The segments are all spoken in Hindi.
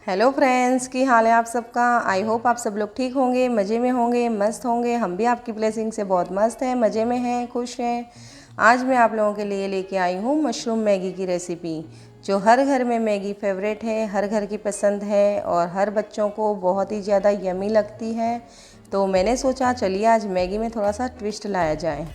हेलो फ्रेंड्स, की हाल है आप सबका। आई होप आप सब लोग ठीक होंगे, मज़े में होंगे, मस्त होंगे। हम भी आपकी ब्लेसिंग से बहुत मस्त हैं, मज़े में हैं, खुश हैं। आज मैं आप लोगों के लिए लेके आई हूँ मशरूम मैगी की रेसिपी, जो हर घर में मैगी फेवरेट है, हर घर की पसंद है और हर बच्चों को बहुत ही ज़्यादा यमी लगती है। तो मैंने सोचा चलिए आज मैगी में थोड़ा सा ट्विस्ट लाया जाए।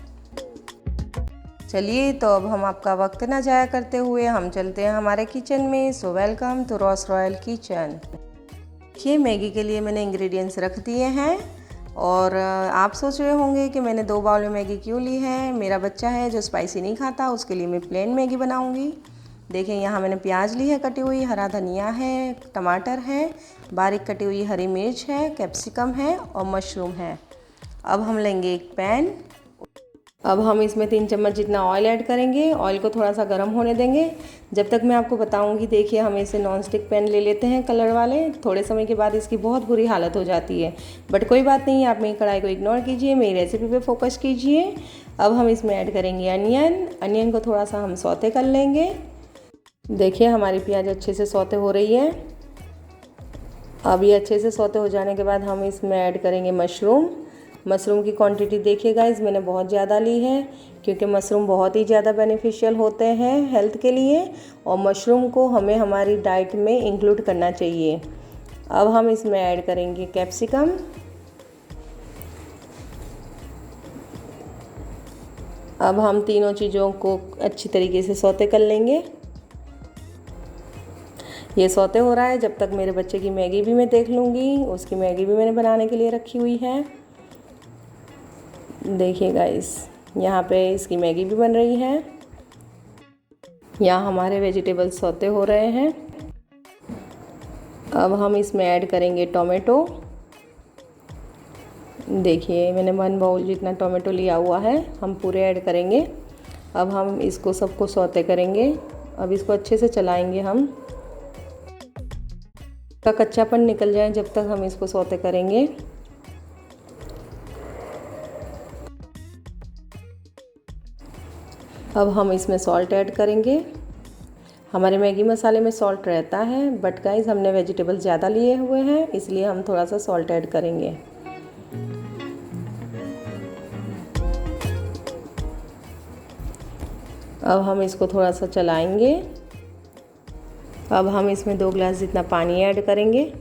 चलिए तो अब हम आपका वक्त ना ज़ाया करते हुए हम चलते हैं हमारे किचन में। So welcome to Ross Royal kitchen. देखिए मैगी के लिए मैंने इंग्रेडिएंट्स रख दिए हैं और आप सोच रहे होंगे कि मैंने 2 बाउल में मैगी क्यों ली है। मेरा बच्चा है जो स्पाइसी नहीं खाता, उसके लिए मैं प्लेन मैगी बनाऊंगी। देखिए यहाँ मैंने प्याज ली है कटी हुई, हरा धनिया है, टमाटर है, बारीक कटी हुई हरी मिर्च है, कैप्सिकम है और मशरूम है। अब हम लेंगे एक पैन। अब हम इसमें 3 चम्मच जितना ऑयल ऐड करेंगे। ऑयल को थोड़ा सा गर्म होने देंगे। जब तक मैं आपको बताऊंगी, देखिए हम इसे नॉन स्टिक पैन ले लेते हैं कलर वाले। थोड़े समय के बाद इसकी बहुत बुरी हालत हो जाती है, बट कोई बात नहीं, आप मेरी कढ़ाई को इग्नोर कीजिए, मेरी रेसिपी पे फोकस कीजिए। अब हम इसमें ऐड करेंगे अनियन को थोड़ा सा हम सौते कर लेंगे। देखिए हमारी प्याज अच्छे से सौते हो रही है। अब ये अच्छे से सौते हो जाने के बाद हम इसमें ऐड करेंगे मशरूम की क्वांटिटी देखिए गाइस, मैंने बहुत ज़्यादा ली है क्योंकि मशरूम बहुत ही ज़्यादा बेनिफिशियल होते हैं हेल्थ के लिए और मशरूम को हमें हमारी डाइट में इंक्लूड करना चाहिए। अब हम इसमें ऐड करेंगे कैप्सिकम। अब हम तीनों चीज़ों को अच्छी तरीके से सौते कर लेंगे। ये सौते हो रहा है, जब तक मेरे बच्चे की मैगी भी मैं देख लूँगी। उसकी मैगी भी मैंने बनाने के लिए रखी हुई है। देखिए गाइस, यहाँ पे इसकी मैगी भी बन रही है। यहाँ हमारे वेजिटेबल्स सौते हो रहे हैं। अब हम इसमें ऐड करेंगे टोमेटो। देखिए मैंने 1 बाउल जितना टोमेटो लिया हुआ है, हम पूरे ऐड करेंगे। अब हम इसको सबको सौते करेंगे। अब इसको अच्छे से चलाएंगे हम, का कच्चापन निकल जाए जब तक हम इसको सौते करेंगे। अब हम इसमें सॉल्ट ऐड करेंगे। हमारे मैगी मसाले में सॉल्ट रहता है, बट गाइस हमने वेजिटेबल ज़्यादा लिए हुए हैं, इसलिए हम थोड़ा सा सॉल्ट ऐड करेंगे। अब हम इसको थोड़ा सा चलाएंगे। अब हम इसमें 2 गिलास जितना पानी ऐड करेंगे।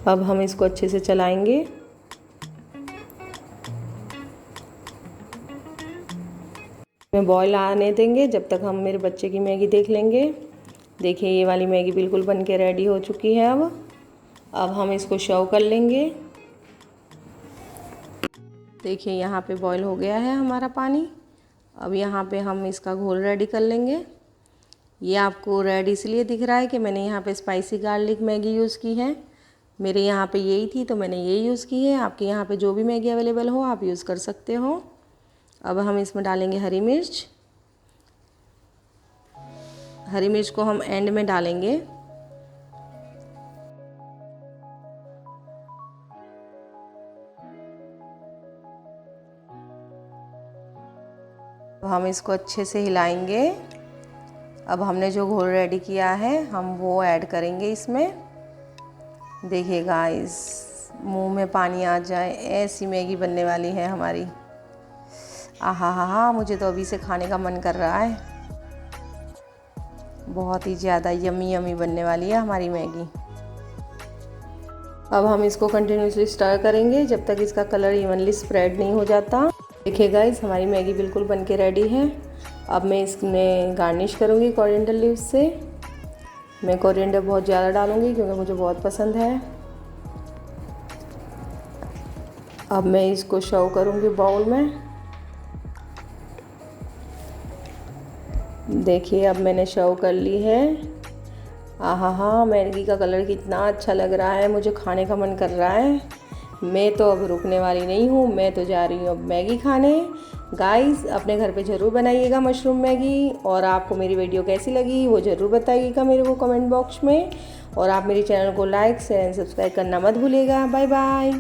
अब हम इसको अच्छे से चलाएंगे। में बॉईल आने देंगे जब तक हम मेरे बच्चे की मैगी देख लेंगे। देखिए ये वाली मैगी बिल्कुल बन के रेडी हो चुकी है। अब हम इसको सर्व कर लेंगे। देखिए यहाँ पे बॉईल हो गया है हमारा पानी। अब यहाँ पे हम इसका घोल रेडी कर लेंगे। ये आपको रेड इसलिए दिख रहा है कि मैंने यहाँ पे स्पाइसी गार्लिक मैगी यूज़ की है। मेरे यहाँ पे यही थी तो मैंने ये यूज़ की है। आपके यहाँ पे जो भी मैगी अवेलेबल हो आप यूज़ कर सकते हो। अब हम इसमें डालेंगे हरी मिर्च। हरी मिर्च को हम एंड में डालेंगे। अब हम इसको अच्छे से हिलाएंगे। अब हमने जो घोल रेडी किया है हम वो ऐड करेंगे इसमें। देखिए गाइस, मुंह में पानी आ जाए ऐसी मैगी बनने वाली है हमारी। आहा हा हा, मुझे तो अभी से खाने का मन कर रहा है। बहुत ही ज़्यादा यमी यमी बनने वाली है हमारी मैगी। अब हम इसको कंटिन्यूसली स्टर करेंगे जब तक इसका कलर इवनली स्प्रेड नहीं हो जाता। देखिए गाइस, हमारी मैगी बिल्कुल बन के रेडी है। अब मैं इसमें गार्निश करूँगी कोरिएंडर लीव्स से। मैं कोरिएंडर बहुत ज़्यादा डालूँगी क्योंकि मुझे बहुत पसंद है। अब मैं इसको सर्व करूँगी बाउल में। देखिए अब मैंने सर्व कर ली है। आहा हा, मैगी का कलर कितना अच्छा लग रहा है, मुझे खाने का मन कर रहा है। मैं तो अब रुकने वाली नहीं हूँ, मैं तो जा रही हूँ अब मैगी खाने। गाइस अपने घर पे ज़रूर बनाइएगा मशरूम मैगी। और आपको मेरी वीडियो कैसी लगी वो ज़रूर बताइएगा मेरे को कमेंट बॉक्स में। और आप मेरे चैनल को लाइक शेयर एंड सब्सक्राइब करना मत भूलिएगा। Bye bye.